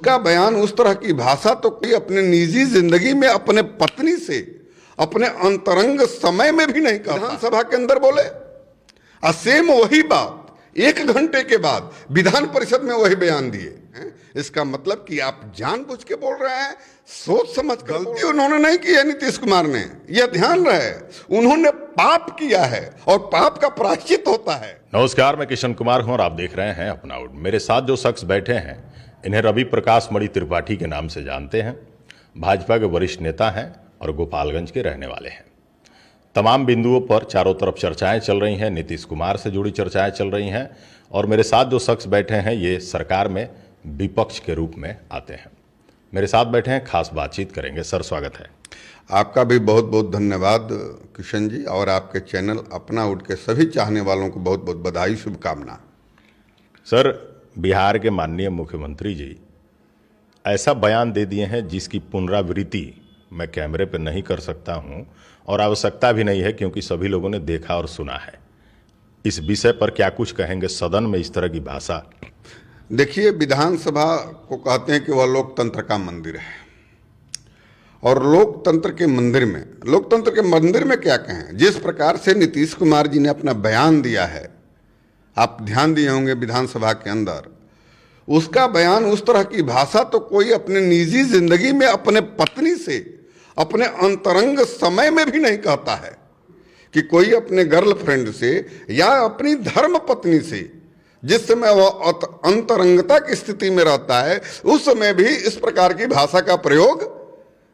का बयान उस तरह की भाषा तो कोई अपने निजी जिंदगी में अपने पत्नी से अपने अंतरंग समय में भी नहीं कहा। विधानसभा के अंदर बोले और सेम वही बात 1 घंटे के बाद विधान परिषद में वही बयान दिए। इसका मतलब कि आप जानबूझ के बोल रहे हैं, सोच समझ कर। गलती उन्होंने नहीं की है नीतीश कुमार ने, यह ध्यान रहे, उन्होंने पाप किया है और पाप का प्रायश्चित होता है। नमस्कार, मैं किशन कुमार हूं और आप देख रहे हैं अपना आउट। मेरे साथ जो शख्स बैठे हैं इन्हें रवि प्रकाश मणि त्रिपाठी के नाम से जानते हैं। भाजपा के वरिष्ठ नेता हैं और गोपालगंज के रहने वाले हैं। तमाम बिंदुओं पर चारों तरफ चर्चाएं चल रही हैं, नीतीश कुमार से जुड़ी चर्चाएं चल रही हैं और मेरे साथ जो शख्स बैठे हैं ये सरकार में विपक्ष के रूप में आते हैं। मेरे साथ बैठे हैं, खास बातचीत करेंगे। सर, स्वागत है। आपका भी बहुत बहुत धन्यवाद किशन जी, और आपके चैनल अपना आउट के सभी चाहने वालों को बहुत बहुत बधाई, शुभकामना। सर, बिहार के माननीय मुख्यमंत्री जी ऐसा बयान दे दिए हैं जिसकी पुनरावृत्ति मैं कैमरे पर नहीं कर सकता हूं और आवश्यकता भी नहीं है, क्योंकि सभी लोगों ने देखा और सुना है। इस विषय पर क्या कुछ कहेंगे? सदन में इस तरह की भाषा। देखिए, विधानसभा को कहते हैं कि वह लोकतंत्र का मंदिर है, और लोकतंत्र के मंदिर में क्या कहें, जिस प्रकार से नीतीश कुमार जी ने अपना बयान दिया है, आप ध्यान दिए होंगे विधानसभा के अंदर, उसका बयान उस तरह की भाषा तो कोई अपने निजी जिंदगी में अपने पत्नी से अपने अंतरंग समय में भी नहीं कहता है। कि कोई अपने गर्लफ्रेंड से या अपनी धर्म पत्नी से जिस समय वह अंतरंगता की स्थिति में रहता है, उस समय भी इस प्रकार की भाषा का प्रयोग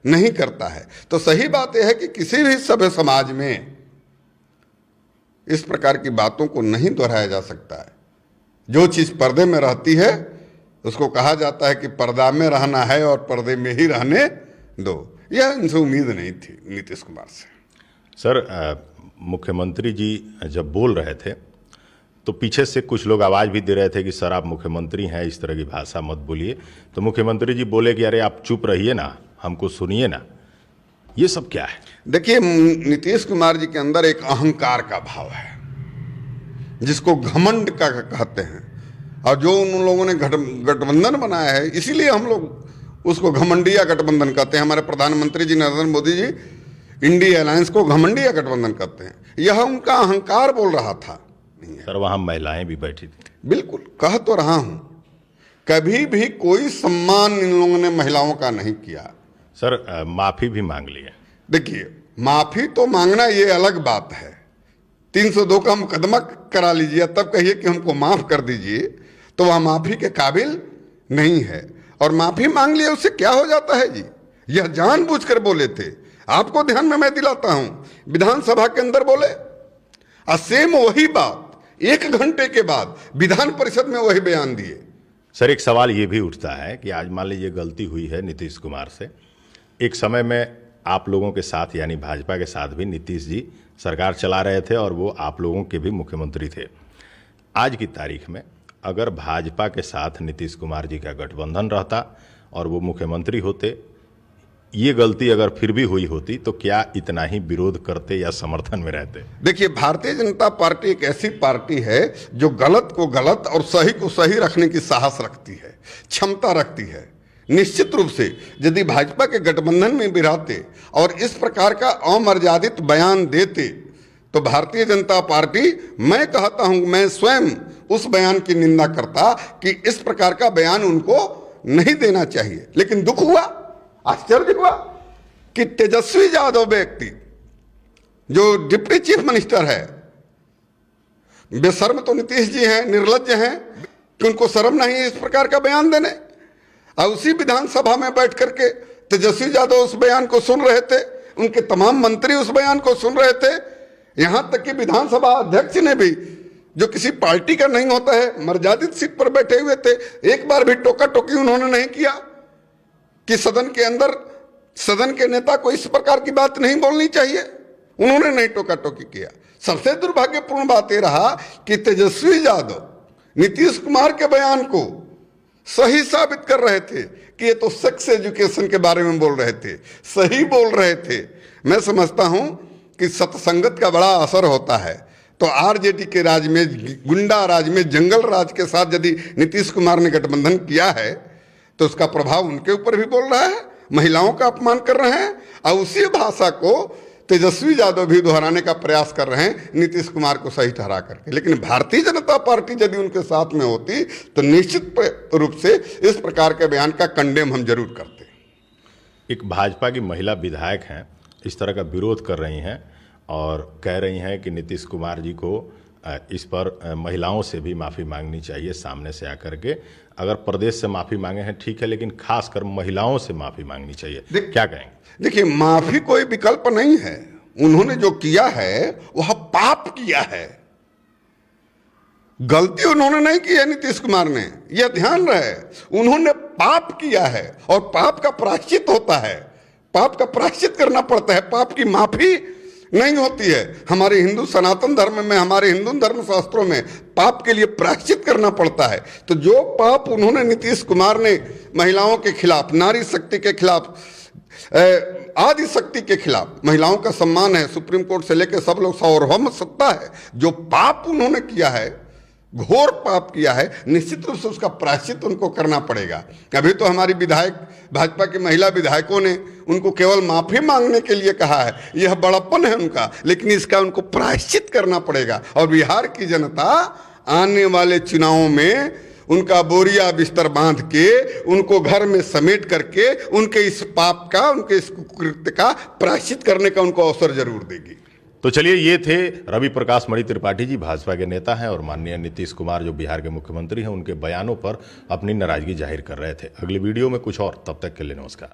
नहीं करता है। तो सही बात यह है कि किसी भी सभ्य समाज में इस प्रकार की बातों को नहीं दोहराया जा सकता है। जो चीज पर्दे में रहती है उसको कहा जाता है कि पर्दा में रहना है और पर्दे में ही रहने दो। यह इनसे उम्मीद नहीं थी नीतीश कुमार से। सर, मुख्यमंत्री जी जब बोल रहे थे तो पीछे से कुछ लोग आवाज़ भी दे रहे थे कि सर आप मुख्यमंत्री हैं, इस तरह की भाषा मत बोलिए। तो मुख्यमंत्री जी बोले कि अरे आप चुप रहिए ना, हमको सुनिए ना। ये सब क्या है? देखिए, नीतीश कुमार जी के अंदर एक अहंकार का भाव है जिसको घमंड का कहते हैं, और जो उन लोगों ने गठबंधन बनाया है, इसीलिए हम लोग उसको घमंडिया गठबंधन कहते हैं। हमारे प्रधानमंत्री जी नरेंद्र मोदी जी इंडिया अलायंस को घमंडिया गठबंधन कहते हैं। यह उनका अहंकार बोल रहा था। सर, वहां महिलाएं भी बैठी थी। बिल्कुल, कह तो रहा हूं, कभी भी कोई सम्मान इन लोगों ने महिलाओं का नहीं किया। सर, माफी भी मांग ली है। देखिए, माफी तो मांगना ये अलग बात है। 302 का मुकदमा करा लीजिए, तब कहिए कि हमको माफ कर दीजिए, तो वह माफी के काबिल नहीं है। और माफी मांग लिया, उससे क्या हो जाता है जी? यह जानबूझकर बोले थे। आपको ध्यान में मैं दिलाता हूं, विधानसभा के अंदर बोले और सेम वही बात 1 घंटे के बाद विधान परिषद में वही बयान दिए। सर, एक सवाल ये भी उठता है कि आज मान लीजिए गलती हुई है नीतीश कुमार से। एक समय में आप लोगों के साथ यानी भाजपा के साथ भी नीतीश जी सरकार चला रहे थे और वो आप लोगों के भी मुख्यमंत्री थे। आज की तारीख में अगर भाजपा के साथ नीतीश कुमार जी का गठबंधन रहता और वो मुख्यमंत्री होते, ये गलती अगर फिर भी हुई होती तो क्या इतना ही विरोध करते या समर्थन में रहते? देखिए, भारतीय जनता पार्टी एक ऐसी पार्टी है जो गलत को गलत और सही को सही रखने की साहस रखती है, क्षमता रखती है। निश्चित रूप से यदि भाजपा के गठबंधन में भी रहते और इस प्रकार का अमर्यादित बयान देते तो भारतीय जनता पार्टी, मैं कहता हूं, मैं स्वयं उस बयान की निंदा करता कि इस प्रकार का बयान उनको नहीं देना चाहिए। लेकिन दुख हुआ, आश्चर्य हुआ कि तेजस्वी यादव व्यक्ति जो डिप्टी चीफ मिनिस्टर है, बेशर्म तो नीतीश जी हैं, निर्लज्ज हैं कि उनको शर्म नहीं है इस प्रकार का बयान देने। और उसी विधानसभा में बैठ करके तेजस्वी यादव उस बयान को सुन रहे थे, उनके तमाम मंत्री उस बयान को सुन रहे थे। यहां तक कि विधानसभा अध्यक्ष ने भी, जो किसी पार्टी का नहीं होता है, मर्यादित सीट पर बैठे हुए थे, एक बार भी टोका टोकी उन्होंने नहीं किया कि सदन के अंदर सदन के नेता को इस प्रकार की बात नहीं बोलनी चाहिए। उन्होंने नहीं टोका टोकी किया। सबसे दुर्भाग्यपूर्ण बात यह रहा कि तेजस्वी यादव नीतीश कुमार के बयान को सही साबित कर रहे थे कि ये तो सेक्स एजुकेशन के बारे में बोल रहे थे, सही बोल रहे थे। मैं समझता हूं कि सत्संगत का बड़ा असर होता है। तो आरजेडी के राज में, गुंडा राज में, जंगल राज के साथ यदि नीतीश कुमार ने गठबंधन किया है तो उसका प्रभाव उनके ऊपर भी बोल रहा है, महिलाओं का अपमान कर रहे हैं, और उसी भाषा को तेजस्वी यादव भी दोहराने का प्रयास कर रहे हैं नीतीश कुमार को सही ठहरा करके। लेकिन भारतीय जनता पार्टी यदि उनके साथ में होती तो निश्चित रूप से इस प्रकार के बयान का कंडेम हम जरूर करते। एक भाजपा की महिला विधायक हैं, इस तरह का विरोध कर रही हैं और कह रही हैं कि नीतीश कुमार जी को इस पर महिलाओं से भी माफ़ी मांगनी चाहिए सामने से आकर के। अगर प्रदेश से माफ़ी मांगे हैं ठीक है, लेकिन खासकर महिलाओं से माफ़ी मांगनी चाहिए, क्या कहेंगे? देखिए, माफी कोई विकल्प नहीं है। उन्होंने जो किया है वह पाप किया है, गलती उन्होंने नहीं की है नीतीश कुमार ने, यह ध्यान रहे। उन्होंने पाप किया है और पाप का प्रायश्चित होता है, पाप का प्रायश्चित करना पड़ता है, पाप की माफी नहीं होती है। हमारे हिंदू सनातन धर्म में, हमारे हिंदू धर्म शास्त्रों में पाप के लिए प्रायश्चित करना पड़ता है। तो जो पाप उन्होंने नीतीश कुमार ने महिलाओं के खिलाफ, नारी शक्ति के खिलाफ, आदि शक्ति के खिलाफ, महिलाओं का सम्मान है, सुप्रीम कोर्ट से लेकर सब लोग सार्वभौम सत्ता है, जो पाप उन्होंने किया है, घोर पाप किया है, निश्चित रूप से उसका प्रायश्चित उनको करना पड़ेगा। अभी तो हमारी विधायक, भाजपा की महिला विधायकों ने उनको केवल माफी मांगने के लिए कहा है, यह बड़प्पन है उनका, लेकिन इसका उनको प्रायश्चित करना पड़ेगा। और बिहार की जनता आने वाले चुनावों में उनका बोरिया बिस्तर बांध के, उनको घर में समेट करके, उनके इस पाप का, उनके इस कुकृत्य का प्रायश्चित करने का उनको अवसर जरूर देगी। तो चलिए, ये थे रवि प्रकाश मणि त्रिपाठी जी, भाजपा के नेता हैं और माननीय नीतीश कुमार जो बिहार के मुख्यमंत्री हैं, उनके बयानों पर अपनी नाराजगी जाहिर कर रहे थे। अगली वीडियो में कुछ और, तब तक के लिए नमस्कार।